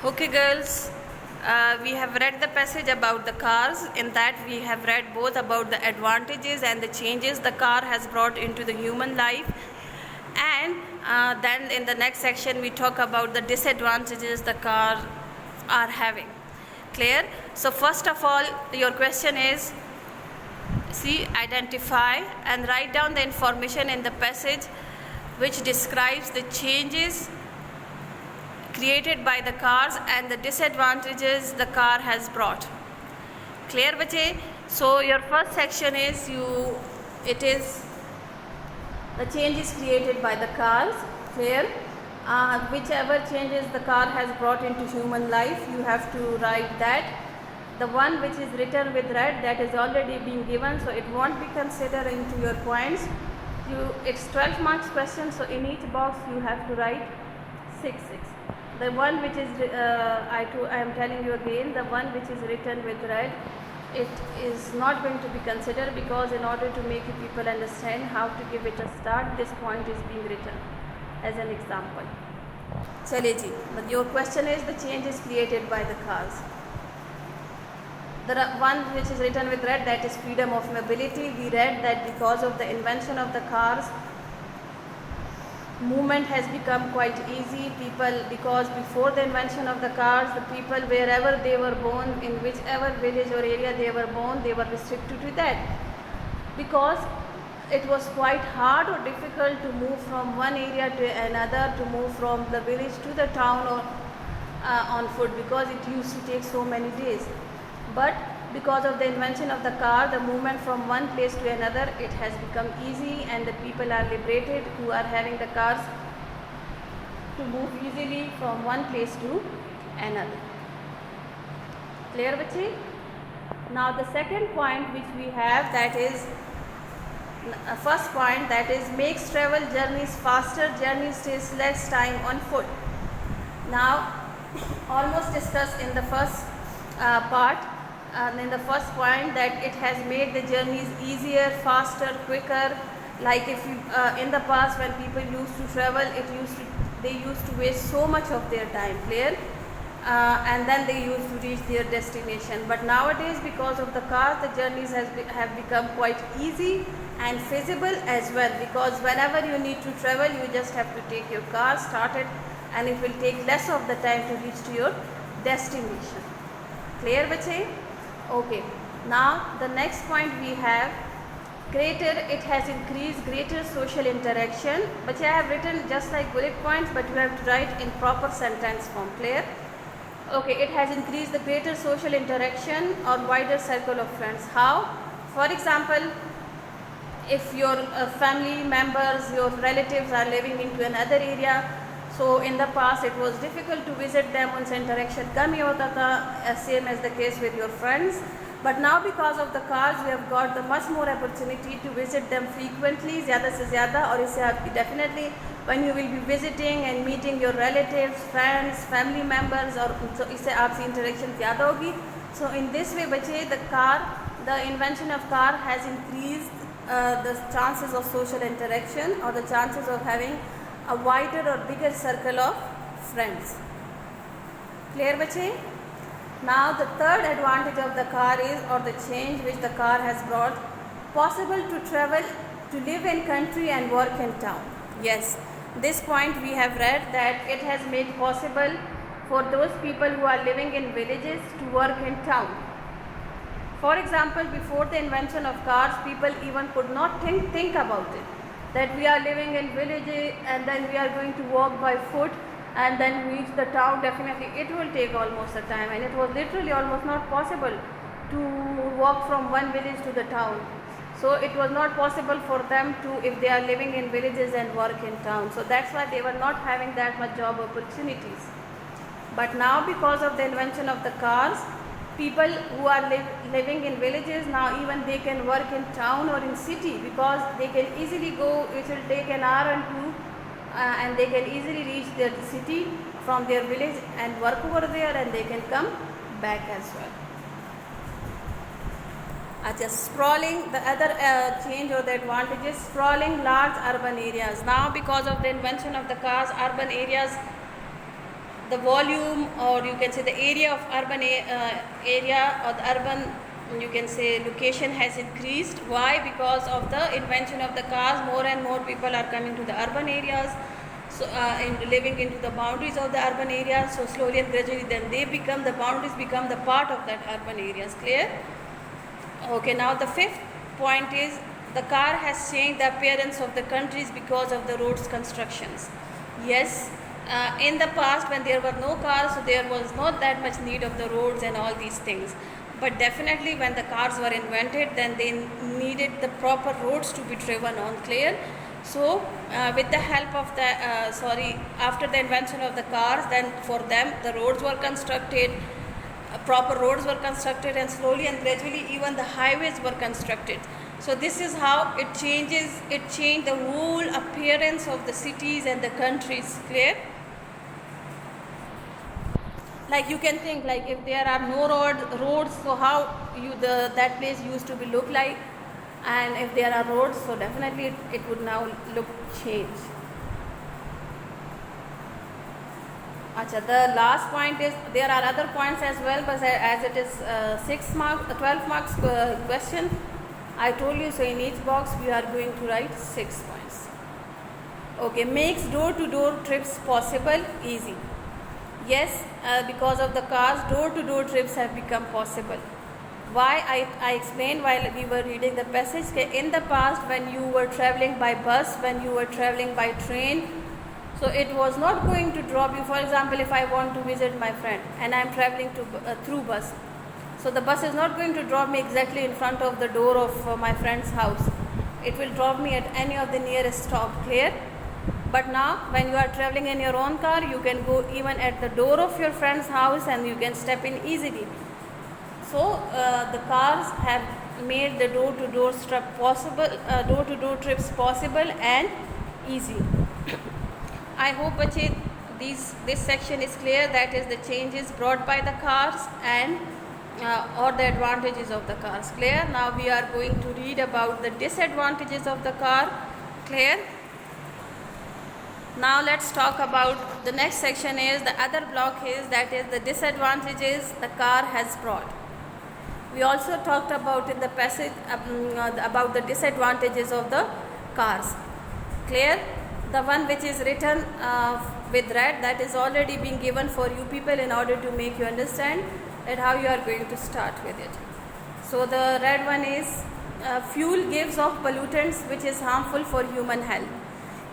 Okay, girls, we have read the passage about the cars. In that, we have read both about the advantages and the changes the car has brought into the human life. And then in the next section, we talk about the disadvantages the car are having. Clear? So, first of all, your question is see, identify and write down the information in the passage which describes the changes created by the cars and the disadvantages the car has brought. Clear, bache? So your first section is it is the changes created by the cars. Clear? Whichever changes the car has brought into human life, you have to write that. The one which is written with red, that is already being given, so it won't be considered into your points. It's 12 marks question, so in each box you have to write 6. The one which is I am telling you again, the one which is written with red, it is not going to be considered, because in order to make you people understand how to give it a start, this point is being written as an example. Chale ji, but your question is the changes created by the cars. The one which is written with red, that is freedom of mobility. We read that because of the invention of the cars, movement has become quite easy. Because before the invention of the cars, the people, wherever they were born, in whichever village or area they were born, they were restricted to that, because it was quite hard or difficult to move from one area to another, to move from the village to the town or on foot, because it used to take so many days. But because of the invention of the car, the movement from one place to another, it has become easy, and the people are liberated who are having the cars to move easily from one place to another. Clear, bache? Now the second point which we have, that is first point, that is makes travel journeys faster, journey stays less time on foot. Now almost discussed in the first part. In the first point, that it has made the journeys easier, faster, quicker. Like if you, in the past when people used to travel, they used to waste so much of their time, clear, and then they used to reach their destination. But nowadays, because of the cars, the journeys have become quite easy and feasible as well, because whenever you need to travel, you just have to take your car, start it, and it will take less of the time to reach to your destination. Clear, bache? Okay, now the next point we have, it has increased greater social interaction. But I have written just like bullet points, but you have to write in proper sentence form. Clear? Okay, it has increased the greater social interaction or wider circle of friends. How? For example, if your family members, your relatives are living into another area, so in the past it was difficult to visit them, unse interaction kam hi hota tha, same as the case with your friends. But now because of the cars, we have got the much more opportunity to visit them frequently, zyada se zyada, aur isse aap definitely when you will be visiting and meeting your relatives, friends, family members, or so isse aapse interaction zyada hogi. So in this way, bache, the invention of car has increased the chances of social interaction, or the chances of having a wider or bigger circle of friends. Clear, bache? Now the third advantage of the car is, or the change which the car has brought, possible to travel, to live in country and work in town. Yes, this point we have read, that it has made possible for those people who are living in villages to work in town. For example, before the invention of cars, people even could not think about it, that we are living in villages and then we are going to walk by foot and then reach the town. Definitely it will take almost a time, and it was literally almost not possible to walk from one village to the town. So it was not possible for them to, if they are living in villages and work in town. So that's why they were not having that much job opportunities. But now because of the invention of the cars, people who are living in villages, now even they can work in town or in city, because they can easily go, it will take an hour and two, and they can easily reach their city from their village and work over there, and they can come back as well. Just sprawling, the other change or the advantage is sprawling large urban areas. Now because of the invention of the cars, urban areas, the volume, or you can say the area of urban area, or the urban, you can say, location has increased. Why? Because of the invention of the cars, more and more people are coming to the urban areas, so living into the boundaries of the urban areas. So slowly and gradually then the boundaries become the part of that urban areas. Clear? Okay, now the fifth point is the car has changed the appearance of the countries because of the roads constructions. Yes, in the past when there were no cars, so there was not that much need of the roads and all these things. But definitely when the cars were invented, then they needed the proper roads to be driven on. Clear? So with the help of the after the invention of the cars, then for them the roads were constructed, proper roads were constructed, and slowly and gradually even the highways were constructed. So this is how it changed the whole appearance of the cities and the countries. Clear? Like you can think, like if there are no roads, so how that place used to be look like, and if there are roads, so definitely it would now look changed. Acha, the last point is, there are other points as well, but as it is 12 marks question, I told you, so in each box we are going to write 6 points. Okay, makes door-to-door trips possible. Easy. Yes, because of the cars, door-to-door trips have become possible. Why? I explained while we were reading the passage. In the past, when you were traveling by bus, when you were traveling by train, so it was not going to drop you. For example, if I want to visit my friend and I am traveling through bus, so the bus is not going to drop me exactly in front of the door of my friend's house. It will drop me at any of the nearest stop. Clear? But now when you are traveling in your own car, you can go even at the door of your friend's house and you can step in easily. So the cars have made the door-to-door trips possible and easy. I hope this section is clear. That is the changes brought by the cars and or the advantages of the cars. Clear? Now we are going to read about the disadvantages of the car. Clear? Now let's talk about the next section. Is the other block is, that is the disadvantages the car has brought. We also talked about in the passage about the disadvantages of the cars. Clear? The one which is written with red, that is already being given for you people in order to make you understand that how you are going to start with it. So the red one is fuel gives off pollutants which is harmful for human health.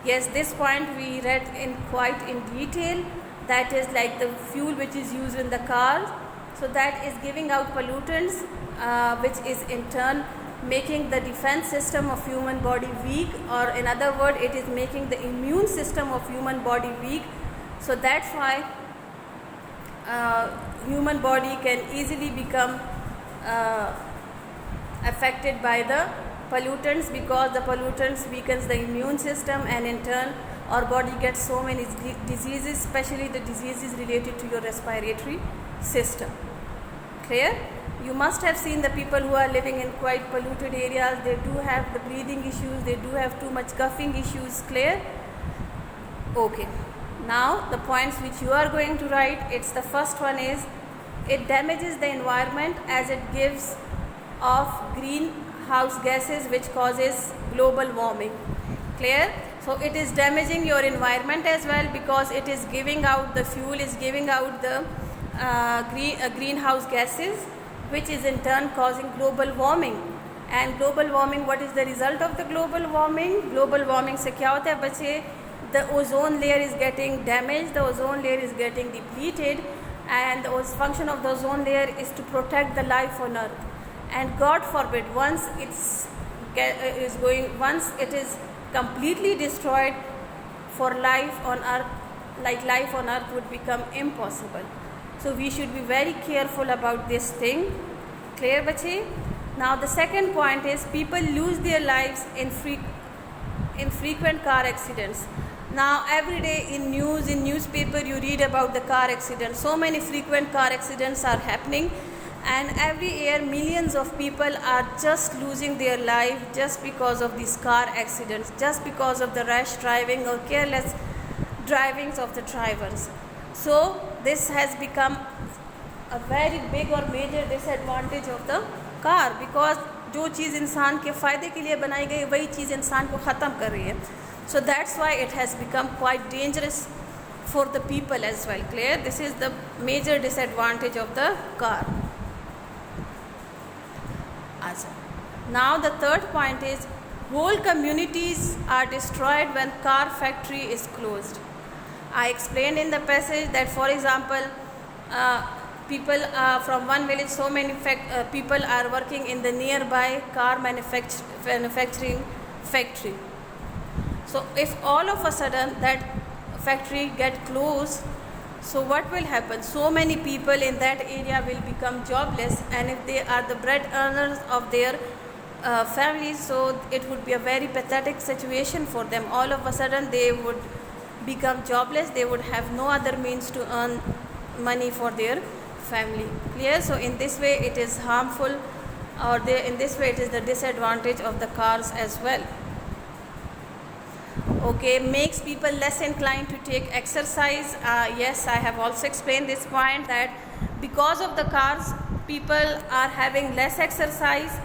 Yes, this point we read in quite in detail. That is like the fuel which is used in the car. So that is giving out pollutants which is in turn making the defense system of human body weak, or in other words, it is making the immune system of human body weak. So that's why human body can easily become affected by the pollutants, because the pollutants weakens the immune system, and in turn our body gets so many diseases, especially the diseases related to your respiratory system. Clear? You must have seen the people who are living in quite polluted areas. They do have the breathing issues, they do have too much coughing issues. Clear? Okay. Now the points which you are going to write, it's the first one is, it damages the environment as it gives off greenhouse gases which causes global warming. Clear? So it is damaging your environment as well, because it is giving out, the fuel is giving out the greenhouse gases, which is in turn causing global warming. And global warming, what is the result of the global warming? Global warming se kya hota hai bache? The ozone layer is getting damaged, the ozone layer is getting depleted, and the function of the ozone layer is to protect the life on earth. And God forbid, once it is completely destroyed, for life on earth, like life on earth would become impossible. So we should be very careful about this thing. Clear, bache? Now the second point is, people lose their lives in frequent car accidents. Now every day in newspaper you read about the car accidents. So many frequent car accidents are happening, and every year millions of people are just losing their life just because of these car accidents, just because of the rash driving or careless drivings of the drivers. So this has become a very big or major disadvantage of the car, because जो चीज़ इंसान के फ़ायदे के लिए बनाई गई वही चीज़ इंसान को ख़त्म कर रही है. So that's why it has become quite dangerous for the people as well. Clear? This is the major disadvantage of the car. Now the third point is whole communities are destroyed when car factory is closed. I explained in the passage that, for example, people from one village, so many people are working in the nearby car manufacturing factory. So if all of a sudden that factory get closed, so what will happen? So many people in that area will become jobless, and if they are the bread earners of their families, so it would be a very pathetic situation for them. All of a sudden they would become jobless, they would have no other means to earn money for their family. Clear? So in this way it is harmful, or in this way it is the disadvantage of the cars as well. Okay, makes people less inclined to take exercise. Yes, I have also explained this point, that because of the cars people are having less exercise.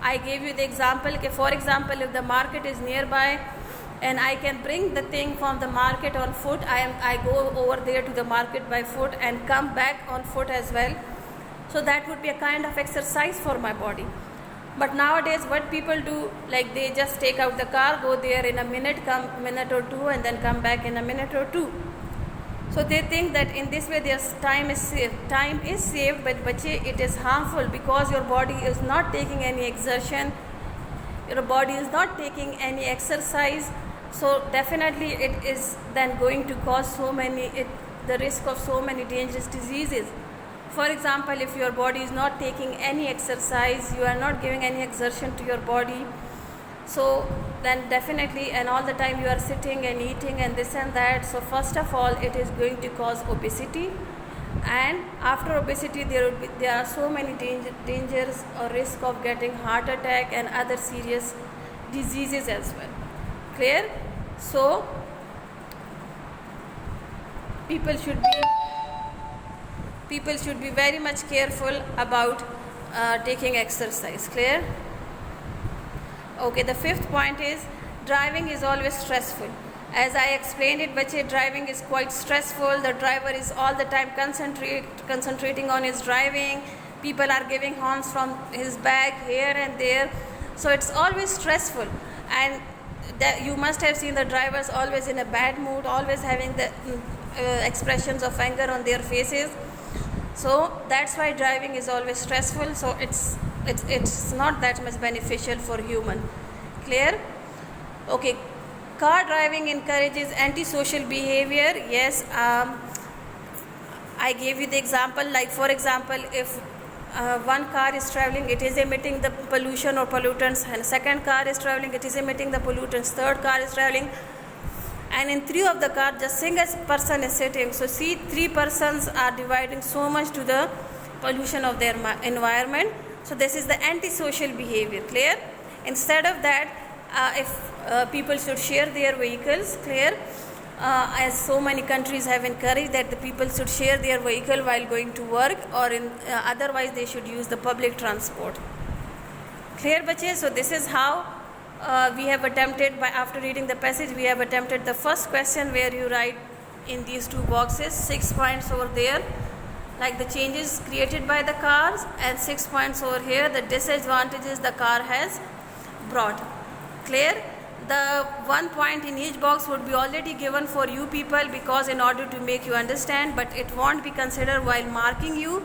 I gave you the example, for example, if the market is nearby and I can bring the thing from the market on foot, I go over there to the market by foot and come back on foot as well. So that would be a kind of exercise for my body. But nowadays what people do, like they just take out the car, go there in a minute, come minute or two, and then come back in a minute or two. So they think that in this way their time is saved. Time is saved, but it is harmful, because your body is not taking any exertion, your body is not taking any exercise. So definitely it is then going to cause the risk of so many dangerous diseases. For example, if your body is not taking any exercise, you are not giving any exertion to your body, so then definitely, and all the time you are sitting and eating and this and that, so first of all it is going to cause obesity, and after obesity there are so many dangers or risk of getting heart attack and other serious diseases as well. Clear? So people should be very much careful about taking exercise. Clear? Okay, the fifth point is driving is always stressful. As I explained it, bache, driving is quite stressful. The driver is all the time concentrating on his driving. People are giving horns from his back here and there. So it's always stressful, and you must have seen the drivers always in a bad mood, always having the expressions of anger on their faces. So that's why driving is always stressful. So it's not that much beneficial for human. Clear? Okay, car driving encourages antisocial behavior. Yes, I gave you the example, like for example, if one car is traveling, it is emitting the pollution or pollutants, and second car is traveling, it is emitting the pollutants, third car is traveling, and in three of the car just single person is sitting. So see, three persons are dividing so much to the pollution of their environment. So this is the antisocial behavior. Clear? Instead of that, if people should share their vehicles. Clear? As so many countries have encouraged that the people should share their vehicle while going to work, or otherwise they should use the public transport. Clear, bache? So this is how we have attempted, after reading the passage, we have attempted the first question, where you write in these two boxes 6 points over there, like the changes created by the cars, and 6 points over here, the disadvantages the car has brought. Clear? The 1 point in each box would be already given for you people, because in order to make you understand, but it won't be considered while marking you.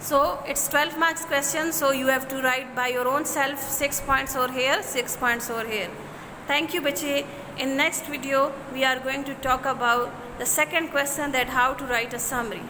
So it's 12 marks question, so you have to write by your own self 6 points over here, 6 points over here. Thank you, bache. In next video we are going to talk about the second question, that how to write a summary.